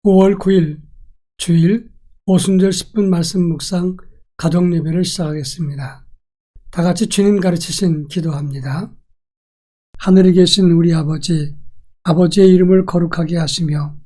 5월 9일 주일 오순절 10분 말씀 묵상 가족 예배를 시작하겠습니다. 다 같이 주님 가르치신 기도합니다. 하늘에 계신 우리 아버지, 아버지의 이름을 거룩하게 하시며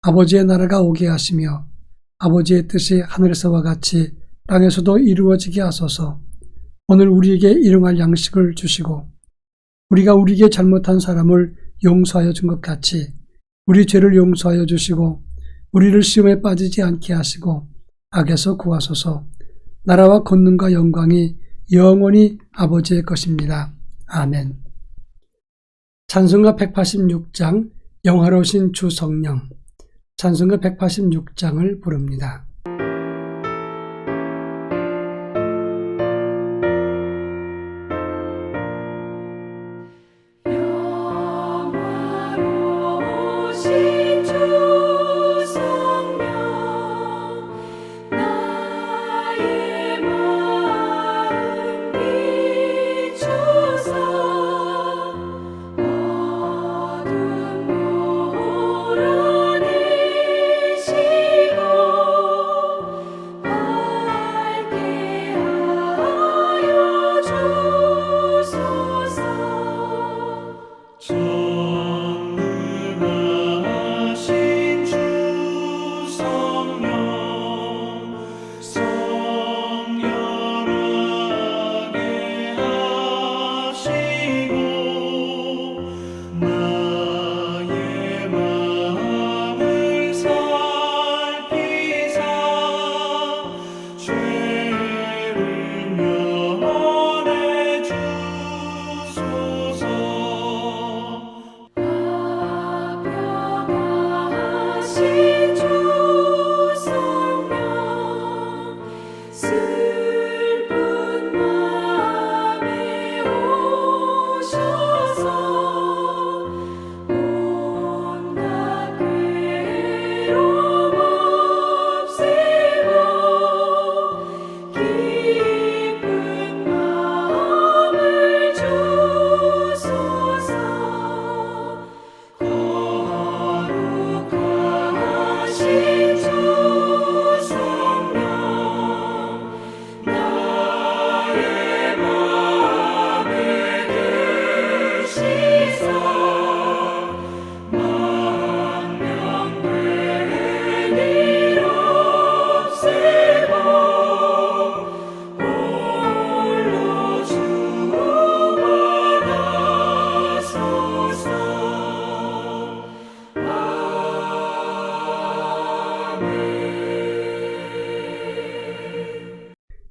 아버지의 나라가 오게 하시며 아버지의 뜻이 하늘에서와 같이 땅에서도 이루어지게 하소서. 오늘 우리에게 일용할 양식을 주시고 우리가 우리에게 잘못한 사람을 용서하여 준 것 같이 우리 죄를 용서하여 주시고 우리를 시험에 빠지지 않게 하시고 악에서 구하소서. 나라와 권능과 영광이 영원히 아버지의 것입니다. 아멘. 찬송가 186장 영화로우신 주 성령, 찬송가 186장을 부릅니다.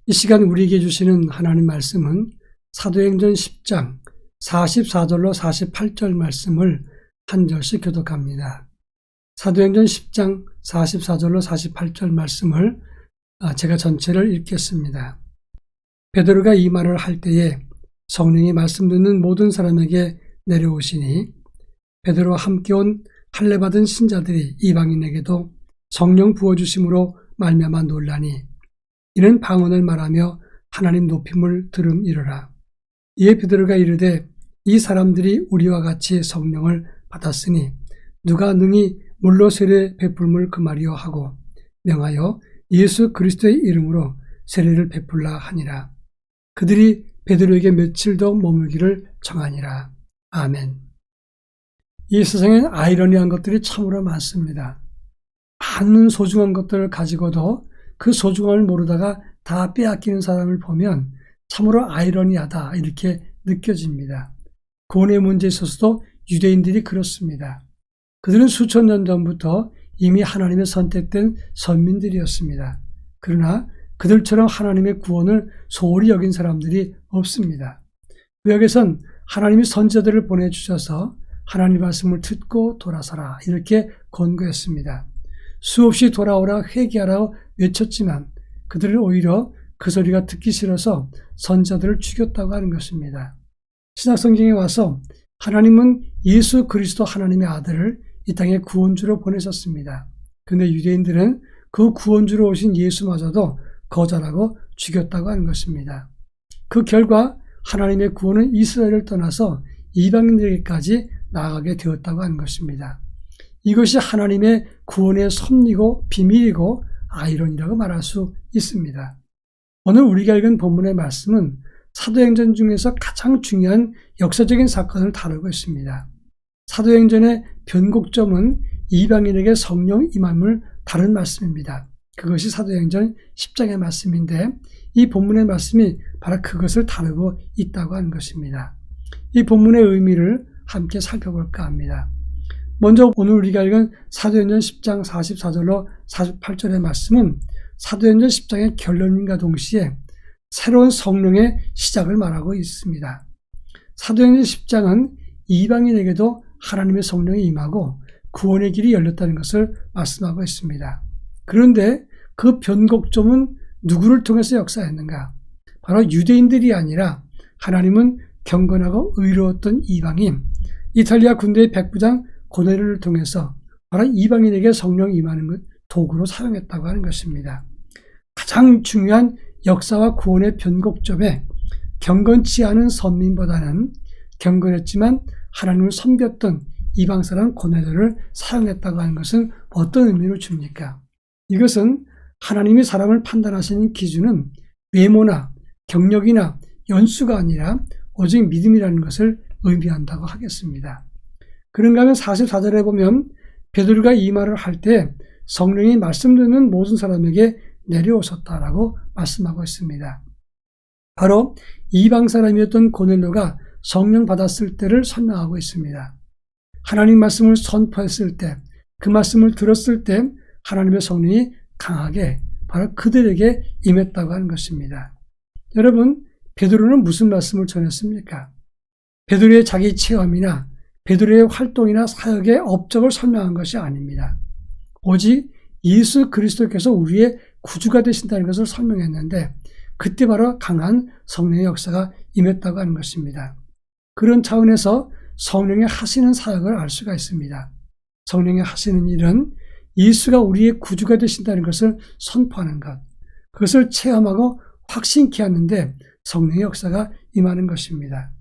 이 시간 우리에게 주시는 하나님 말씀은 사도행전 10장 44절로 48절 말씀을 한 절씩 교독합니다. 사도행전 10장 44절로 48절 말씀을 제가 전체를 읽겠습니다. 베드로가 이 말을 할 때에 성령이 말씀 듣는 모든 사람에게 내려오시니 베드로와 함께 온 할례받은 신자들이 이방인에게도 성령 부어주심으로 말미암아 놀라니 이는 방언을 말하며 하나님 높임을 들음이러라. 이에 베드로가 이르되 이 사람들이 우리와 같이 성령을 받았으니 누가 능히 물로 세례 베풀물 금하리요 하고 명하여 예수 그리스도의 이름으로 세례를 베풀라 하니라. 그들이 베드로에게 며칠 더 머물기를 청하니라. 아멘. 이 세상엔 아이러니한 것들이 참으로 많습니다. 많은 소중한 것들을 가지고도 그 소중함을 모르다가 다 빼앗기는 사람을 보면 참으로 아이러니하다 이렇게 느껴집니다. 구원의 문제에 있어서도 유대인들이 그렇습니다. 그들은 수천 년 전부터 이미 하나님의 선택된 선민들이었습니다. 그러나 그들처럼 하나님의 구원을 소홀히 여긴 사람들이 없습니다. 구약에선 하나님이 선지자들을 보내주셔서 하나님 말씀을 듣고 돌아서라 이렇게 권고했습니다. 수없이 돌아오라 회개하라 외쳤지만 그들은 오히려 그 소리가 듣기 싫어서 선지자들을 죽였다고 하는 것입니다. 신약성경에 와서 하나님은 예수 그리스도 하나님의 아들을 이 땅에 구원주로 보내셨습니다. 그런데 유대인들은 그 구원주로 오신 예수마저도 거절하고 죽였다고 하는 것입니다. 그 결과 하나님의 구원은 이스라엘을 떠나서 이방인들에게까지 나아가게 되었다고 하는 것입니다. 이것이 하나님의 구원의 섭리고 비밀이고 아이러니라고 말할 수 있습니다. 오늘 우리가 읽은 본문의 말씀은 사도행전 중에서 가장 중요한 역사적인 사건을 다루고 있습니다. 사도행전의 변곡점은 이방인에게 성령 임함을 다룬 말씀입니다. 그것이 사도행전 10장의 말씀인데 이 본문의 말씀이 바로 그것을 다루고 있다고 하는 것입니다. 이 본문의 의미를 함께 살펴볼까 합니다. 먼저 오늘 우리가 읽은 사도행전 10장 44절로 48절의 말씀은 사도행전 10장의 결론과 동시에 새로운 성령의 시작을 말하고 있습니다. 사도행전 10장은 이방인에게도 하나님의 성령이 임하고 구원의 길이 열렸다는 것을 말씀하고 있습니다. 그런데 그 변곡점은 누구를 통해서 역사했는가? 바로 유대인들이 아니라 하나님은 경건하고 의로웠던 이방인, 이탈리아 군대의 백부장 고넬료를 통해서 바로 이방인에게 성령 임하는 것 도구로 사용했다고 하는 것입니다. 가장 중요한 역사와 구원의 변곡점에 경건치 않은 선민보다는 경건했지만 하나님을 섬겼던 이방 사람 고넬료를 사용했다고 하는 것은 어떤 의미를 줍니까? 이것은 하나님이 사람을 판단하시는 기준은 외모나 경력이나 연수가 아니라 오직 믿음이라는 것을 의미한다고 하겠습니다. 그런가 하면 44절에 보면 베드로가 이 말을 할 때 성령이 말씀 듣는 모든 사람에게 내려오셨다라고 말씀하고 있습니다. 바로 이방 사람이었던 고넬료가 성령 받았을 때를 설명하고 있습니다. 하나님 말씀을 선포했을 때, 그 말씀을 들었을 때 하나님의 성령이 강하게 바로 그들에게 임했다고 하는 것입니다. 여러분, 베드로는 무슨 말씀을 전했습니까? 베드로의 자기 체험이나 베드로의 활동이나 사역의 업적을 설명한 것이 아닙니다. 오직 예수 그리스도께서 우리의 구주가 되신다는 것을 설명했는데 그때 바로 강한 성령의 역사가 임했다고 하는 것입니다. 그런 차원에서 성령이 하시는 사역을 알 수가 있습니다. 성령이 하시는 일은 예수가 우리의 구주가 되신다는 것을 선포하는 것, 그것을 체험하고 확신케 하는데 성령의 역사가 임하는 것입니다.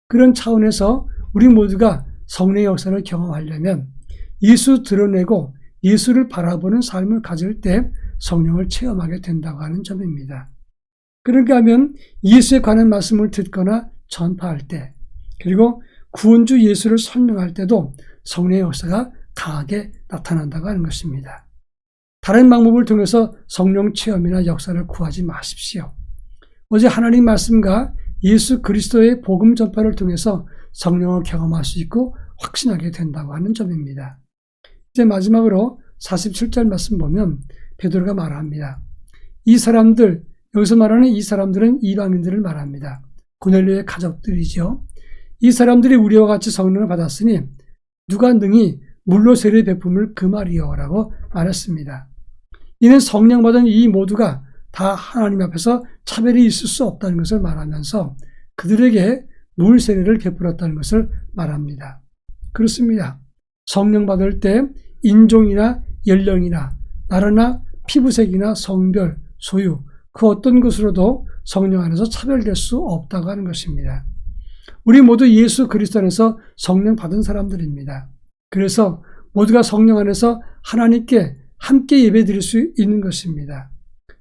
그런 차원에서 우리 모두가 성령의 역사를 경험하려면 예수 드러내고 예수를 바라보는 삶을 가질 때 성령을 체험하게 된다고 하는 점입니다. 그러니까 하면 예수에 관한 말씀을 듣거나 전파할 때, 그리고 구원주 예수를 설명할 때도 성령의 역사가 강하게 나타난다고 하는 것입니다. 다른 방법을 통해서 성령 체험이나 역사를 구하지 마십시오. 오직 하나님 말씀과 예수 그리스도의 복음 전파를 통해서 성령을 경험할 수 있고 확신하게 된다고 하는 점입니다. 이제 마지막으로 47절 말씀 보면 베드로가 말합니다. 이 사람들, 여기서 말하는 이 사람들은 이방인들을 말합니다. 고넬료의 가족들이죠. 이 사람들이 우리와 같이 성령을 받았으니 누가 능히 물로 세례 베품을 금하리요 라고 말했습니다. 이는 성령 받은 이 모두가 다 하나님 앞에서 차별이 있을 수 없다는 것을 말하면서 그들에게 물 세례를 베풀었다는 것을 말합니다. 그렇습니다. 성령 받을 때 인종이나 연령이나 나라나 피부색이나 성별, 소유 그 어떤 것으로도 성령 안에서 차별될 수 없다고 하는 것입니다. 우리 모두 예수 그리스도 안에서 성령 받은 사람들입니다. 그래서 모두가 성령 안에서 하나님께 함께 예배드릴 수 있는 것입니다.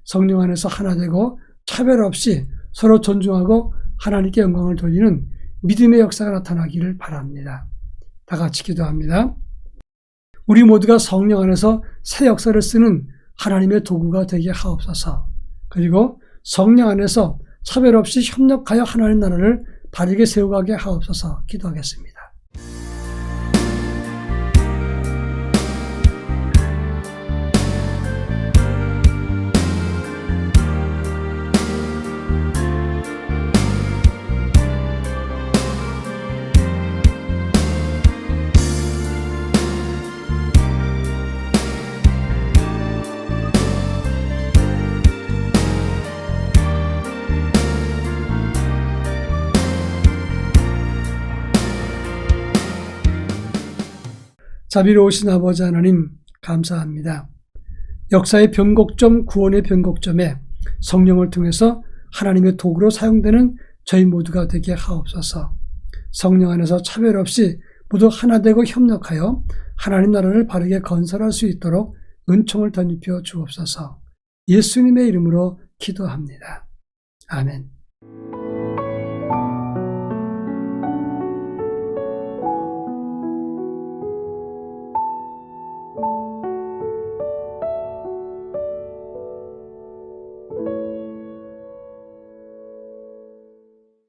성령 안에서 하나 되고 차별 없이 서로 존중하고 하나님께 영광을 돌리는 믿음의 역사가 나타나기를 바랍니다. 다 같이 기도합니다. 우리 모두가 성령 안에서 새 역사를 쓰는 하나님의 도구가 되게 하옵소서. 그리고 성령 안에서 차별 없이 협력하여 하나님 나라를 바르게 세워가게 하옵소서. 기도하겠습니다. 자비로우신 아버지 하나님 감사합니다. 역사의 변곡점, 구원의 변곡점에 성령을 통해서 하나님의 도구로 사용되는 저희 모두가 되게 하옵소서. 성령 안에서 차별 없이 모두 하나 되고 협력하여 하나님 나라를 바르게 건설할 수 있도록 은총을 덧입혀 주옵소서. 예수님의 이름으로 기도합니다. 아멘.